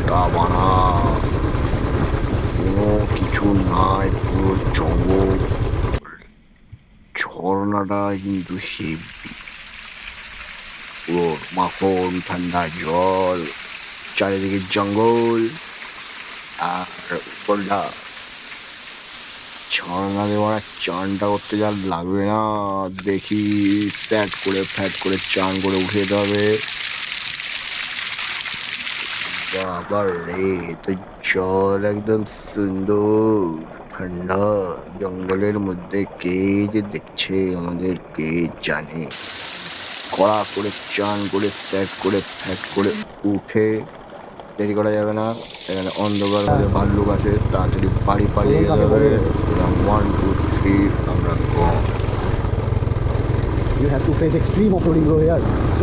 মোটা বানা, কোনো কিছু নাই, পুরো জঙ্গল। ঝর্ণাটা কিন্তু হেভি, পুরো মাখন ঠান্ডা জল, চারিদিকে জঙ্গল, আর উপরটা ঝর্ণাতে মারা চানটা করতে যা লাগবে না, দেখি ফ্যাট করে চান করে উঠে যেতে হবে। বাবা রে, তো জল একদম সুন্দর ঠান্ডা, জঙ্গলের মধ্যে কে যে দেখছে আমাদের কে জানে। কড়া করে চান করে ফ্যাট করে উঠে দেরি করা যাবে না, এখানে অন্ধকার মধ্যে ভাল্লুক আছে, তাড়াতাড়ি বাড়ি পালিয়ে যেতে হবে। 1 2 3 আমরা গম। You have to face extreme off-roading bro here. So